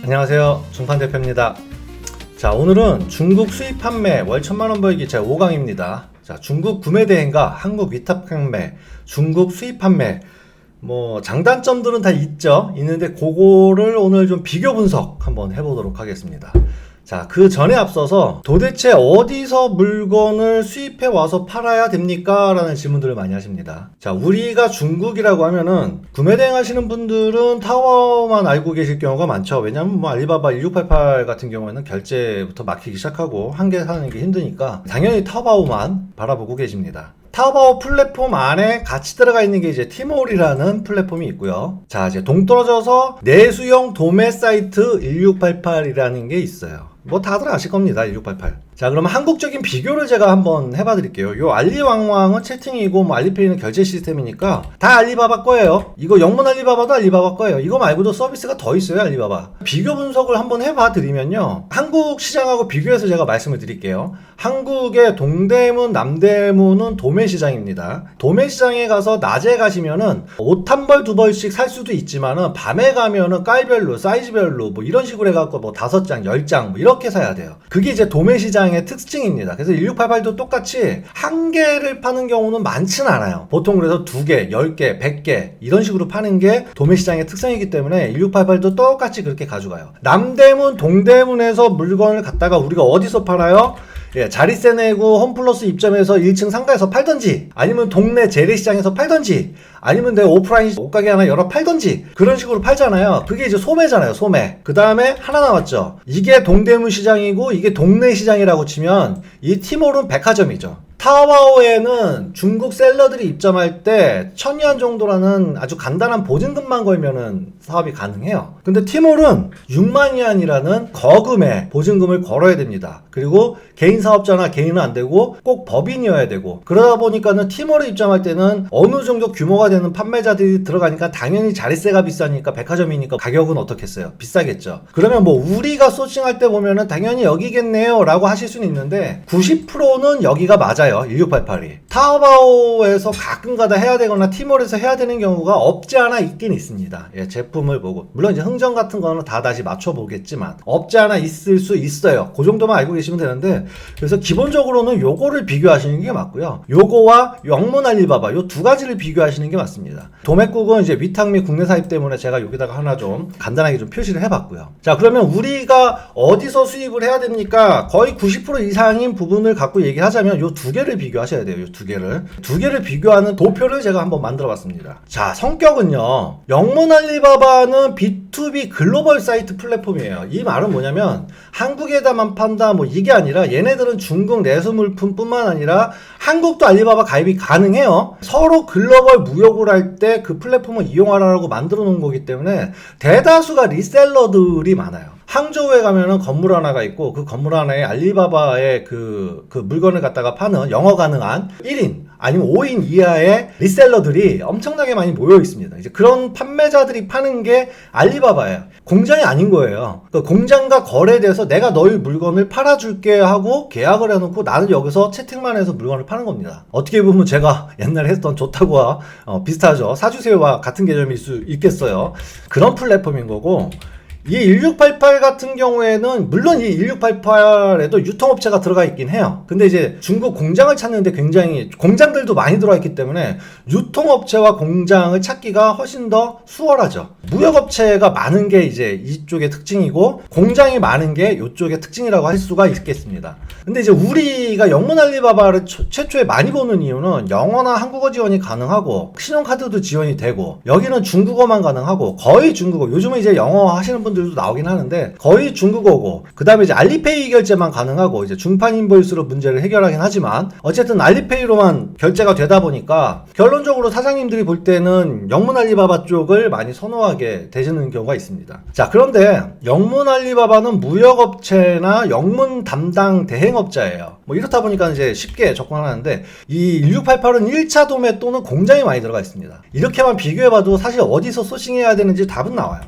안녕하세요, 중판대표입니다. 자, 오늘은 중국 수입 판매 월 1000만원 벌기 제5강입니다. 자, 중국 구매 대행과 한국 위탁 판매, 중국 수입 판매, 장단점들은 다 있는데 그거를 오늘 좀 비교 분석 한번 해보도록 하겠습니다. 자, 그 전에 앞서서 도대체 어디서 물건을 수입해 와서 팔아야 됩니까? 라는 질문들을 많이 하십니다. 자, 우리가 중국이라고 하면은 구매 대행 하시는 분들은 타워만 알고 계실 경우가 많죠. 왜냐면 알리바바 1688 같은 경우에는 결제부터 막히기 시작하고 한 개 사는 게 힘드니까 당연히 타오바오만 바라보고 계십니다. 타오바오 플랫폼 안에 같이 들어가 있는 게 이제 티몰이라는 플랫폼이 있고요. 자, 이제 동떨어져서 내수용 도매 사이트 1688이라는 게 있어요. 다들 아실 겁니다. 1688. 자, 그러면 한국적인 비교를 제가 한번 해봐 드릴게요. 요 알리왕왕은 채팅이고 알리페이는 결제 시스템이니까 다 알리바바 거예요. 이거 영문 알리바바도 알리바바 거예요. 이거 말고도 서비스가 더 있어요, 알리바바. 비교 분석을 한번 해봐 드리면요, 한국 시장하고 비교해서 제가 말씀을 드릴게요. 한국의 동대문, 남대문은 도매 시장입니다. 도매 시장에 가서 낮에 가시면은 옷 한 벌, 두 벌씩 살 수도 있지만은 밤에 가면은 깔별로, 사이즈별로 이런 식으로 해갖고 5장, 10장 이렇게 사야 돼요. 그게 이제 도매 시장의 특징입니다. 그래서 1688도 똑같이 한 개를 파는 경우는 많지는 않아요. 보통 그래서 2개, 10개, 100개 이런 식으로 파는 게 도매 시장의 특성이기 때문에 1688도 똑같이 그렇게 가져가요. 남대문, 동대문에서 물건을 갖다가 우리가 어디서 팔아요? 자리세 내고 홈플러스 입점해서 1층 상가에서 팔던지, 아니면 동네 재래시장에서 팔던지, 아니면 내 오프라인 옷가게 하나 열어 팔던지, 그런 식으로 팔잖아요. 그게 이제 소매잖아요, 소매. 그 다음에 하나 남았죠. 이게 동대문 시장이고 이게 동네 시장이라고 치면 이 티몰은 백화점이죠. 타오바오에는 중국 셀러들이 입점할 때 1000위안 정도라는 아주 간단한 보증금만 걸면은 사업이 가능해요. 근데 티몰은 6만위안이라는 거금의 보증금을 걸어야 됩니다. 그리고 개인 사업자나 개인은 안 되고 꼭 법인이어야 되고, 그러다 보니까는 티몰에 입점할 때는 어느 정도 규모가 되는 판매자들이 들어가니까 당연히 자리세가 비싸니까 백화점이니까 가격은 어떻겠어요? 비싸겠죠. 그러면 우리가 소싱할 때 보면은 당연히 여기겠네요 라고 하실 수는 있는데 90%는 여기가 맞아요. 1688이. 타오바오에서 가끔가다 해야 되거나 티몰에서 해야 되는 경우가 없지 않아 있긴 있습니다. 제품을 보고. 물론 이제 흥정 같은 거는 다 다시 맞춰보겠지만 없지 않아 있을 수 있어요. 그 정도만 알고 계시면 되는데, 그래서 기본적으로는 요거를 비교하시는 게 맞고요. 요거와 영문 알리바바 요 두 가지를 비교하시는 게 맞습니다. 도매국은 이제 위탁 및 국내 사입 때문에 제가 여기다가 하나 좀 간단하게 좀 표시를 해봤고요. 자, 그러면 우리가 어디서 수입을 해야 됩니까? 거의 90% 이상인 부분을 갖고 얘기하자면 요 두 개를 비교하셔야 돼요. 요 두 개를 비교하는 도표를 제가 한번 만들어 봤습니다. 자, 성격은요, 영문 알리바바는 B2B 글로벌 사이트 플랫폼이에요. 이 말은 뭐냐면 한국에다만 판다 이게 아니라 얘네들은 중국 내수 물품 뿐만 아니라 한국도 알리바바 가입이 가능해요. 서로 글로벌 무역을 할 때 그 플랫폼을 이용하라고 만들어 놓은 거기 때문에 대다수가 리셀러들이 많아요. 항저우에 가면은 건물 하나가 있고 그 건물 하나에 알리바바의 그 물건을 갖다가 파는 영어 가능한 1인 아니면 5인 이하의 리셀러들이 엄청나게 많이 모여 있습니다. 이제 그런 판매자들이 파는 게 알리바바예요. 공장이 아닌 거예요. 그 공장과 거래돼서 내가 너희 물건을 팔아줄게 하고 계약을 해놓고 나는 여기서 채팅만 해서 물건을 파는 겁니다. 어떻게 보면 제가 옛날에 했던 좋다고와 비슷하죠. 사주세요와 같은 개념일 수 있겠어요. 그런 플랫폼인 거고, 이 1688 같은 경우에는 물론 이 1688에도 유통업체가 들어가 있긴 해요. 근데 이제 중국 공장을 찾는데 굉장히 공장들도 많이 들어와 있기 때문에 유통업체와 공장을 찾기가 훨씬 더 수월하죠. 무역업체가 많은 게 이제 이쪽의 특징이고 공장이 많은 게 이쪽의 특징이라고 할 수가 있겠습니다. 근데 이제 우리가 영문 알리바바를 최초에 많이 보는 이유는 영어나 한국어 지원이 가능하고 신용카드도 지원이 되고, 여기는 중국어만 가능하고 거의 중국어, 요즘은 이제 영어 하시는 분들도 나오긴 하는데 거의 중국어고, 그 다음에 이제 알리페이 결제만 가능하고 이제 중판 인보이스로 문제를 해결하긴 하지만 어쨌든 알리페이로만 결제가 되다 보니까 결론적으로 사장님들이 볼 때는 영문 알리바바 쪽을 많이 선호하게 되시는 경우가 있습니다. 자, 그런데 영문 알리바바는 무역업체나 영문 담당 대행업자예요. 이렇다 보니까 이제 쉽게 접근하는데 이 1688은 1차 도매 또는 공장이 많이 들어가 있습니다. 이렇게만 비교해봐도 사실 어디서 소싱해야 되는지 답은 나와요.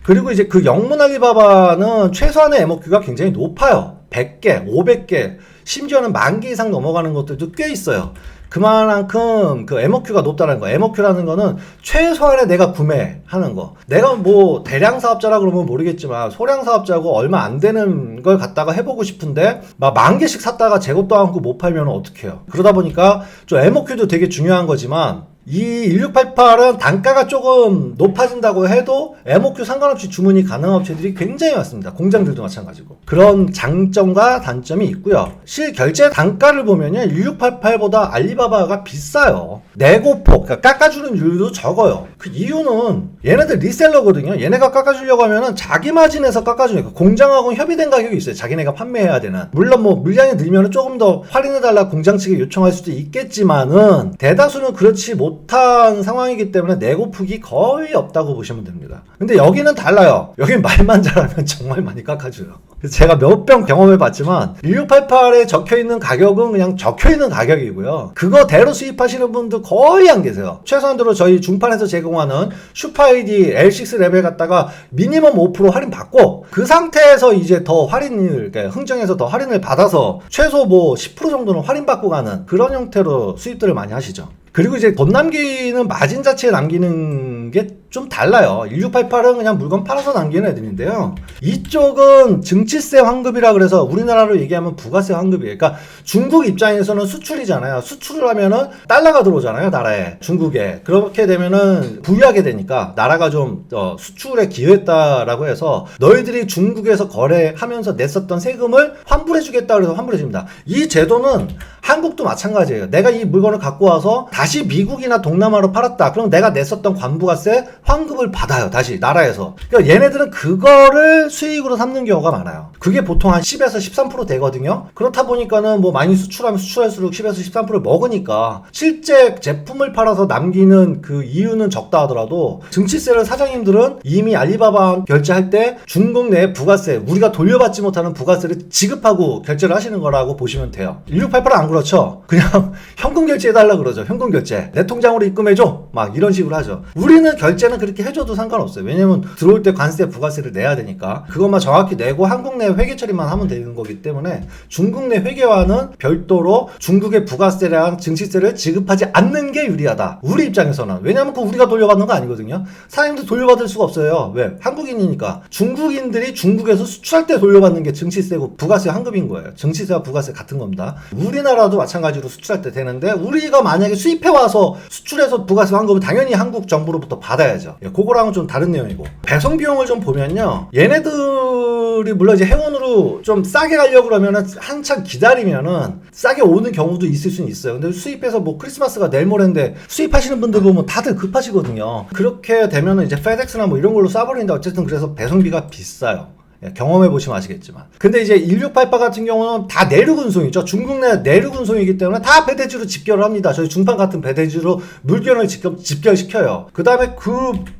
그리고 이제 그 영문 알리바바는 최소한의 MOQ가 굉장히 높아요. 100개, 500개, 심지어는 10,000개 이상 넘어가는 것들도 꽤 있어요. 그만큼 그 MOQ가 높다는 거. MOQ라는 거는 최소한의 내가 구매하는 거. 내가 뭐 대량 사업자라 그러면 모르겠지만 소량 사업자고 얼마 안 되는 걸 갖다가 해보고 싶은데 막 10,000개씩 샀다가 재고도 않고 못 팔면 어떡해요. 그러다 보니까 좀 MOQ도 되게 중요한 거지만 이 1688은 단가가 조금 높아진다고 해도 MOQ 상관없이 주문이 가능한 업체들이 굉장히 많습니다. 공장들도 마찬가지고. 그런 장점과 단점이 있고요. 실결제 단가를 보면요. 1688보다 알리바바가 비싸요. 내고폭, 그러니까 깎아주는 율도 적어요. 그 이유는 얘네들 리셀러거든요. 얘네가 깎아주려고 하면은 자기 마진에서 깎아주니까 공장하고 협의된 가격이 있어요. 자기네가 판매해야 되는. 물론 뭐 물량이 늘면은 조금 더 할인해달라 공장 측에 요청할 수도 있겠지만은 대다수는 그렇지 못한 상황이기 때문에 내고폭이 거의 없다고 보시면 됩니다. 근데 여기는 달라요. 여긴 말만 잘하면 정말 많이 깎아줘요. 그래서 제가 몇 병 경험해봤지만 1688에 적혀있는 가격은 그냥 적혀있는 가격이고요. 그거대로 수입하시는 분도 거의 안 계세요. 최소한으로 저희 중판에서 제공하는 슈퍼AID L6 레벨 갖다가 미니멈 5% 할인 받고 그 상태에서 이제 더 할인을 그러니까 흥정해서 더 할인을 받아서 최소 뭐 10% 정도는 할인 받고 가는 그런 형태로 수입들을 많이 하시죠. 그리고 이제 돈 남기는 마진 자체에 남기는 게 좀 달라요. 1688은 그냥 물건 팔아서 남기는 애들인데요. 이쪽은 증치세 환급이라 그래서 우리나라로 얘기하면 부가세 환급이에요. 그러니까 중국 입장에서는 수출이잖아요. 수출을 하면은 달러가 들어오잖아요. 나라에. 중국에. 그렇게 되면은 부유하게 되니까 나라가 좀 수출에 기여했다라고 해서 너희들이 중국에서 거래하면서 냈었던 세금을 환불해주겠다 그래서 환불해줍니다. 이 제도는 한국도 마찬가지예요. 내가 이 물건을 갖고 와서 다시 미국이나 동남아로 팔았다. 그럼 내가 냈었던 관부가세 환급을 받아요. 다시 나라에서. 그러니까 얘네들은 그거를 수익으로 삼는 경우가 많아요. 그게 보통 한 10에서 13% 되거든요. 그렇다 보니까는 뭐 많이 수출하면 수출할수록 10에서 13%를 먹으니까 실제 제품을 팔아서 남기는 그 이유는 적다 하더라도 증치세를 사장님들은 이미 알리바바 결제할 때 중국 내 부가세, 우리가 돌려받지 못하는 부가세를 지급하고 결제를 하시는 거라고 보시면 돼요. 1688은 안 그렇죠. 그냥 현금 결제해달라 그러죠. 현금 결제. 내 통장으로 입금해줘. 막 이런 식으로 하죠. 우리는 결제는 그렇게 해줘도 상관없어요. 왜냐면 들어올 때 관세, 부가세를 내야 되니까 그것만 정확히 내고 한국 내 회계 처리만 하면 되는 거기 때문에 중국 내 회계와는 별도로 중국의 부가세랑 증시세를 지급하지 않는 게 유리하다. 우리 입장에서는. 왜냐면 그 우리가 돌려받는 거 아니거든요. 사장님도 돌려받을 수가 없어요. 왜? 한국인이니까. 중국인들이 중국에서 수출할 때 돌려받는 게 증시세고 부가세 환급인 거예요. 증시세와 부가세 같은 겁니다. 우리나라도 마찬가지로 수출할 때 되는데 우리가 만약에 수입해와서 수출해서 부가세 환급을 당연히 한국 정부로부터 받아야죠. 그거랑은 좀 다른 내용이고 배송 비용을 좀 보면요. 얘네들이 물론 이제 해운으로 좀 싸게 가려고 그러면은 한참 기다리면은 싸게 오는 경우도 있을 수는 있어요. 근데 수입해서 뭐 크리스마스가 내일 모레인데 수입하시는 분들 보면 다들 급하시거든요. 그렇게 되면은 이제 페덱스나 뭐 이런 걸로 쏴버리는데 어쨌든 그래서 배송비가 비싸요. 경험해보시면 아시겠지만. 근데 이제 1688 같은 경우는 다 내륙 운송이죠. 중국 내 내륙 운송이기 때문에 다 배대지로 집결을 합니다. 저희 중판 같은 배대지로 물건을 집결시켜요. 그 다음에 그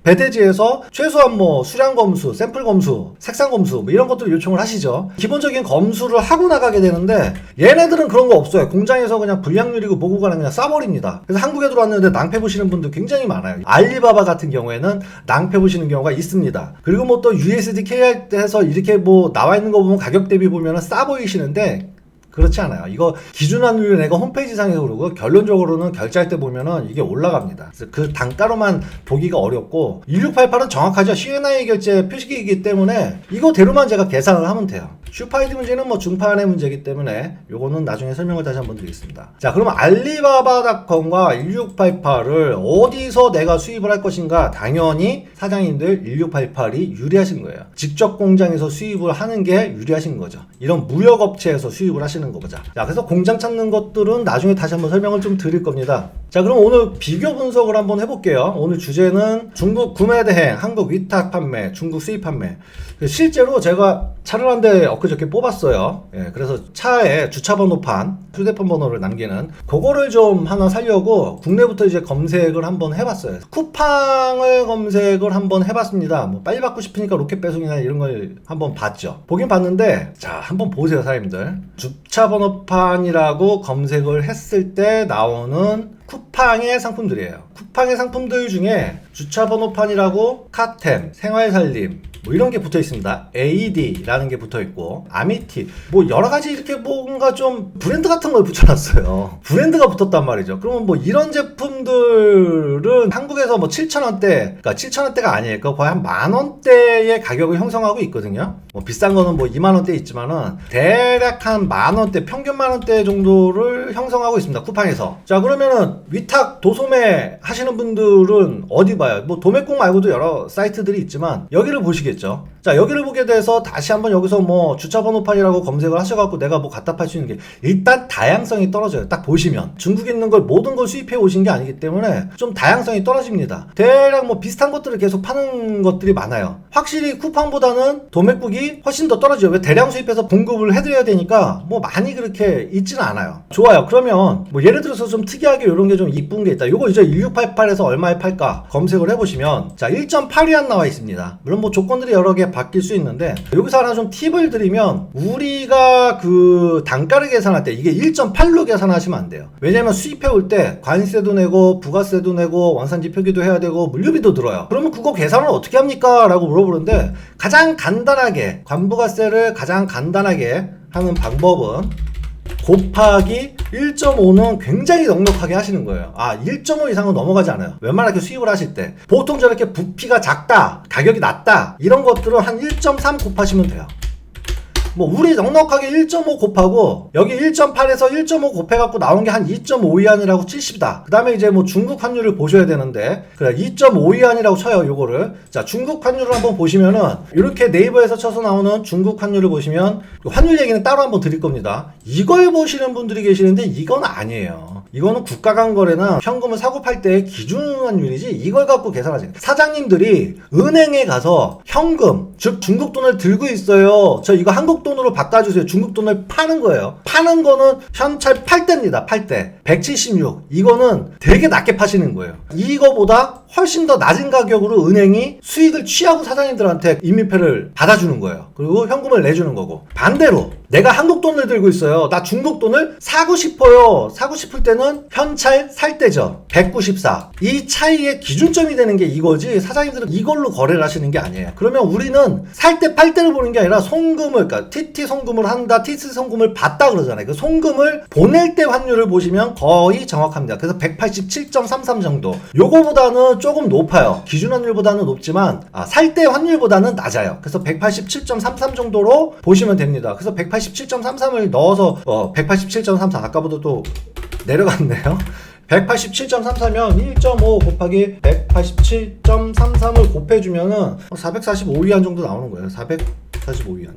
배대지에서 최소한 뭐 수량 검수, 샘플 검수, 색상 검수 뭐 이런 것들을 요청을 하시죠. 기본적인 검수를 하고 나가게 되는데 얘네들은 그런 거 없어요. 공장에서 그냥 불량률이고 뭐고 가는 그냥 싸버립니다. 그래서 한국에 들어왔는데 낭패 보시는 분들 굉장히 많아요. 알리바바 같은 경우에는 낭패 보시는 경우가 있습니다. 그리고 뭐 또 USDK 할 때 해서 이렇게 뭐 나와 있는 거 보면 가격대비 보면은 싸 보이시는데 그렇지 않아요. 이거 기준 환율 내가 홈페이지 상에서 그러고 결론적으로는 결제할 때 보면은 이게 올라갑니다. 그래서 그 단가로만 보기가 어렵고 1688은 정확하죠. CNI 결제 표시기이기 때문에 이거대로만 제가 계산을 하면 돼요. 슈퍼아이디 문제는 뭐 중판의 문제이기 때문에 요거는 나중에 설명을 다시 한번 드리겠습니다. 자, 그러면 알리바바닷컴과 1688을 어디서 내가 수입을 할 것인가? 당연히 사장님들 1688이 유리하신 거예요. 직접 공장에서 수입을 하는 게 유리하신 거죠. 이런 무역업체에서 수입을 하시는 거죠. 자, 그래서 공장 찾는 것들은 나중에 다시 한번 설명을 좀 드릴 겁니다. 자, 그럼 오늘 비교 분석을 한번 해볼게요. 오늘 주제는 중국 구매 대행, 한국 위탁 판매, 중국 수입 판매. 실제로 제가 차를 한 대 엊그저께 뽑았어요. 그래서 차에 주차번호판, 휴대폰 번호를 남기는 그거를 좀 하나 사려고 국내부터 이제 검색을 한번 해봤어요. 쿠팡을 검색을 한번 해봤습니다. 뭐 빨리 받고 싶으니까 로켓 배송이나 이런 걸 한번 봤죠. 보긴 봤는데 자, 한번 보세요, 사장님들. 주차번호판이라고 검색을 했을 때 나오는 쿠팡의 상품들이에요. 쿠팡의 상품들 중에 주차번호판이라고 카템, 생활살림, 뭐 이런 게 붙어 있습니다. AD라는 게 붙어 있고, 아미티, 뭐 여러 가지 이렇게 뭔가 좀 브랜드 같은 걸 붙여놨어요. 브랜드가 붙었단 말이죠. 그러면 뭐 이런 제품들은 한국에서 뭐 7,000원대, 그러니까 7,000원대가 아니에요. 그거 거의 한 만원대의 가격을 형성하고 있거든요. 뭐 비싼 거는 뭐 2만원대 있지만은 대략 한 만원대, 평균 만원대 정도를 형성하고 있습니다. 쿠팡에서. 자, 그러면은 위탁 도소매 하시는 분들은 어디 봐요? 뭐 도매국 말고도 여러 사이트들이 있지만 여기를 보시겠죠. 자, 여기를 보게 돼서 다시 한번 여기서 뭐 주차번호판이라고 검색을 하셔갖고 내가 뭐 갖다 팔 수 있는 게 일단 다양성이 떨어져요. 딱 보시면 중국에 있는 걸 모든 걸 수입해 오신 게 아니기 때문에 좀 다양성이 떨어집니다. 대략 뭐 비슷한 것들을 계속 파는 것들이 많아요. 확실히 쿠팡보다는 도매국이 훨씬 더 떨어져요. 왜 대량 수입해서 공급을 해드려야 되니까 뭐 많이 그렇게 있지는 않아요. 좋아요. 그러면 뭐 예를 들어서 좀 특이하게 이런 게 좀 이쁜 게 있다. 요거 이제 1688에서 얼마에 팔까 검색을 해보시면 자 1.8위안 나와 있습니다. 물론 뭐 조건들이 여러 개 바뀔 수 있는데 여기서 하나 좀 팁을 드리면 우리가 그 단가를 계산할 때 이게 1.8로 계산하시면 안 돼요. 왜냐면 수입해 올 때 관세도 내고 부가세도 내고 원산지 표기도 해야 되고 물류비도 들어요. 그러면 그거 계산을 어떻게 합니까? 라고 물어보는데 가장 간단하게 관부가세를 가장 간단하게 하는 방법은 곱하기 1.5는 굉장히 넉넉하게 하시는 거예요. 아, 1.5 이상은 넘어가지 않아요. 웬만하게 수입을 하실 때. 보통 저렇게 부피가 작다, 가격이 낮다, 이런 것들은 한 1.3 곱하시면 돼요. 뭐 우리 넉넉하게 1.5 곱하고 여기 1.8에서 1.5 곱해갖고 나온 게 한 2.5위안이라고 치십니다. 그 다음에 이제 뭐 중국 환율을 보셔야 되는데 그래 2.5위안이라고 쳐요. 요거를 자 중국 환율을 한번 보시면은 이렇게 네이버에서 쳐서 나오는 중국 환율을 보시면 환율 얘기는 따로 한번 드릴 겁니다. 이걸 보시는 분들이 계시는데 이건 아니에요. 이거는 국가 간 거래나 현금을 사고 팔 때의 기준 환율이지 이걸 갖고 계산하지. 사장님들이 은행에 가서 현금 즉 중국 돈을 들고 있어요. 저 이거 한국 돈으로 바꿔주세요. 중국 돈을 파는 거예요. 파는 거는 현찰 팔 때입니다. 팔 때 176 이거는 되게 낮게 파시는 거예요. 이거보다 훨씬 더 낮은 가격으로 은행이 수익을 취하고 사장님들한테 임의패를 받아주는 거예요. 그리고 현금을 내주는 거고 반대로 내가 한국 돈을 들고 있어요. 나 중국 돈을 사고 싶어요. 사고 싶을 때는 현찰 살 때죠. 194. 이 차이의 기준점이 되는 게 이거지 사장님들은 이걸로 거래를 하시는 게 아니에요. 그러면 우리는 살 때 팔 때를 보는 게 아니라 송금을 그러니까 TT 송금을 한다, TT 송금을 받다 그러잖아요. 그 송금을 보낼 때 환율을 보시면 거의 정확합니다. 그래서 187.33 정도. 요거보다는 조금 높아요. 기준 환율보다는 높지만 살 때 환율보다는 낮아요. 그래서 187.33 정도로 보시면 됩니다. 그래서 187.33을 넣어서 187.33 아까보다 또 내려갔네요. 187.34면 1.5 곱하기 187.33을 곱해주면은 445위안 정도 나오는 거예요. 445위안.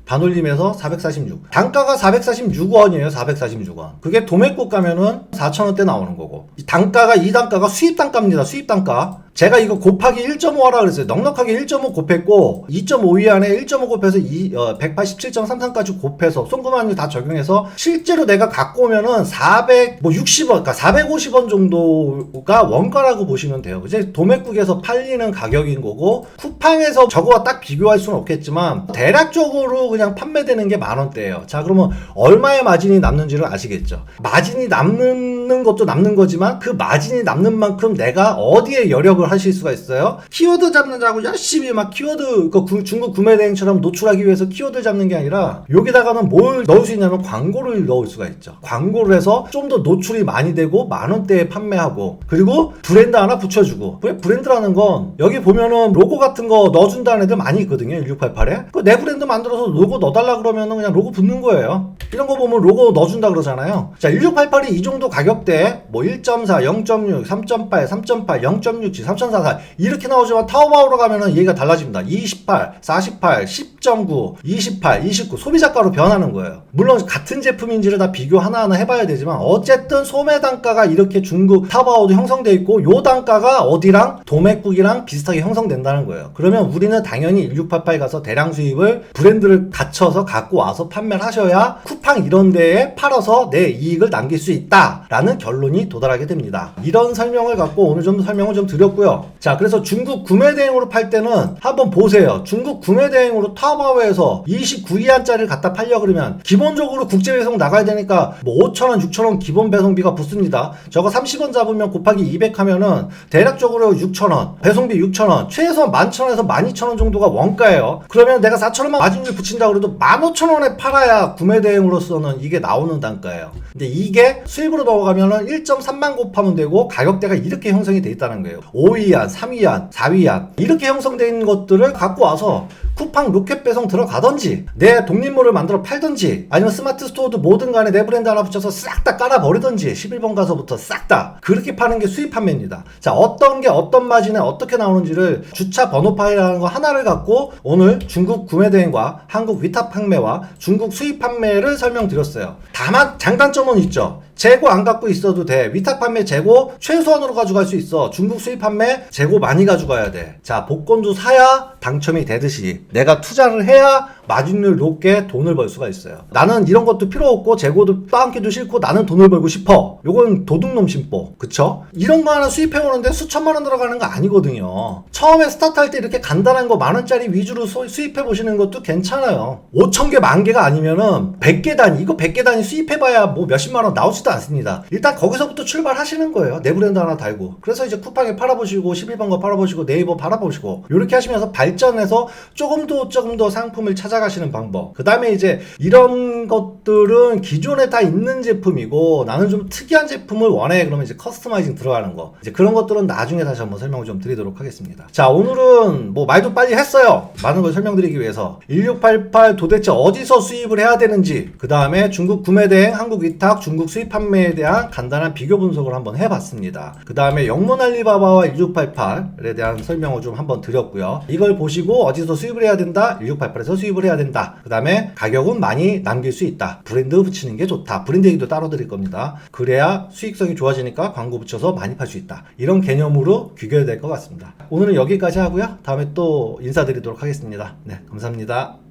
반올림에서 446. 단가가 446원이에요. 446원. 그게 도매국 가면은 4,000원대 나오는 거고. 이 단가가 수입 단가입니다. 수입 단가. 제가 이거 곱하기 1.5 하라 그랬어요. 넉넉하게 1.5 곱했고 2.5위안에 1.5 곱해서 187.33까지 곱해서 송금환율 다 적용해서 실제로 내가 갖고 오면은 460원, 그러니까 450원 정도가 원가라고 보시면 돼요. 이제 도매국에서 팔리는 가격인 거고 쿠팡에서 저거와 딱 비교할 수는 없겠지만 대략적으로 그냥 판매되는 게 만원대예요. 자, 그러면 얼마의 마진이 남는지를 아시겠죠? 마진이 남는 것도 남는 거지만 그 마진이 남는 만큼 내가 어디에 여력을 하실 수가 있어요. 키워드 잡는다고 열심히 막 키워드 중국 구매대행처럼 노출하기 위해서 키워드 잡는 게 아니라 여기다가는 뭘 넣을 수 있냐면 광고를 넣을 수가 있죠. 광고를 해서 좀 더 노출이 많이 되고 만원대에 판매하고 그리고 브랜드 하나 붙여주고 브랜드라는 건 여기 보면은 로고 같은 거 넣어준다는 애들 많이 있거든요. 1688에 내 브랜드 만들어서 로고 넣어달라 그러면은 그냥 로고 붙는 거예요. 이런 거 보면 로고 넣어준다 그러잖아요. 자 1688이 이 정도 가격대 뭐 1.4, 0.6, 3.8, 3.8, 0.67, 3.44 이렇게 나오지만 타오바오로 가면은 얘기가 달라집니다. 28, 48, 10.9, 28, 29 소비자가로 변하는 거예요. 물론 같은 제품인지를 다 비교 하나하나 해봐야 되지만 어쨌든 소매 단가가 이렇게 중국 타오바오도 형성되어 있고 요 단가가 어디랑 도매국이랑 비슷하게 형성된다는 거예요. 그러면 우리는 당연히 1688 가서 대량 수입을 브랜드를 갖춰서 갖고 와서 판매를 하셔야 쿠팡 이런 데에 팔아서 내 이익을 남길 수 있다라는 라는 결론이 도달하게 됩니다. 이런 설명을 갖고 오늘 좀 설명을 좀 드렸고요. 자, 그래서 중국 구매 대행으로 팔 때는 한번 보세요. 중국 구매 대행으로 타오바오에서 29위안짜리를 갖다 팔려 그러면 기본적으로 국제 배송 나가야 되니까 뭐 5,000원, 6,000원 기본 배송비가 붙습니다. 저거 30원 잡으면 곱하기 200 하면은 대략적으로 6,000원, 배송비 6,000원, 최소한 11,000원에서 12,000원 정도가 원가예요. 그러면 내가 4,000원만 마진율 붙인다 그래도 15,000원에 팔아야 구매 대행으로서는 이게 나오는 단가예요. 근데 이게 수입으로 넘어가면은 1.3만 곱하면 되고 가격대가 이렇게 형성이 돼 있다는 거예요. 5위안, 3위안, 4위안 이렇게 형성된 것들을 갖고 와서 쿠팡 로켓 배송 들어가던지 내 독립몰을 만들어 팔던지 아니면 스마트 스토어도 뭐든 간에 내 브랜드 하나 붙여서 싹 다 깔아버리던지 11번 가서부터 싹 다 그렇게 파는 게 수입 판매입니다. 자, 어떤 게 어떤 마진에 어떻게 나오는지를 주차 번호 파일이라는 거 하나를 갖고 오늘 중국 구매 대행과 한국 위탁 판매와 중국 수입 판매를 설명드렸어요. 다만 장단점은 있죠. 재고 안 갖고 있어도 돼. 위탁 판매 재고 최소한으로 가져갈 수 있어. 중국 수입 판매 재고 많이 가져가야 돼. 자, 복권도 사야 당첨이 되듯이 내가 투자를 해야 마진율 높게 돈을 벌 수가 있어요. 나는 이런 것도 필요 없고 재고도 떠안기도 싫고 나는 돈을 벌고 싶어. 요건 도둑놈 심보. 그쵸? 이런 거 하나 수입해 오는데 수천만 원 들어가는 거 아니거든요. 처음에 스타트할 때 이렇게 간단한 거 만원짜리 위주로 수입해 보시는 것도 괜찮아요. 5,000개, 10,000개가 아니면은 100개 단위, 이거 100개 단위 수입해봐야 뭐 몇십만 원 나오지도 않습니다. 일단 거기서부터 출발하시는 거예요. 내 브랜드 하나 달고. 그래서 이제 쿠팡에 팔아보시고 11번 거 팔아보시고 네이버 팔아보시고 이렇게 하시면서 발전해서 조금 더 상품을 찾아가시는 방법. 그 다음에 이제 이런 것들은 기존에 다 있는 제품이고 나는 좀 특이한 제품을 원해. 그러면 이제 커스터마이징 들어가는 거. 이제 그런 것들은 나중에 다시 한번 설명을 좀 드리도록 하겠습니다. 자, 오늘은 뭐 말도 빨리 했어요. 많은 걸 설명드리기 위해서 1688 도대체 어디서 수입을 해야 되는지, 그 다음에 중국 구매 대행, 한국 위탁, 중국 수입 판매에 대한 간단한 비교 분석을 한번 해봤습니다. 그 다음에 영문 알리바바와 1688에 대한 설명을 좀 한번 드렸고요. 이걸 보시고 어디서 수입을 해야 된다, 1688에서 수입을 해야 된다. 그 다음에 가격은 많이 남길 수 있다. 브랜드 붙이는 게 좋다. 브랜드 얘기도 따로 드릴 겁니다. 그래야 수익성이 좋아지니까 광고 붙여서 많이 팔 수 있다. 이런 개념으로 귀결될 것 같습니다. 오늘은 여기까지 하고요. 다음에 또 인사드리도록 하겠습니다. 네, 감사합니다.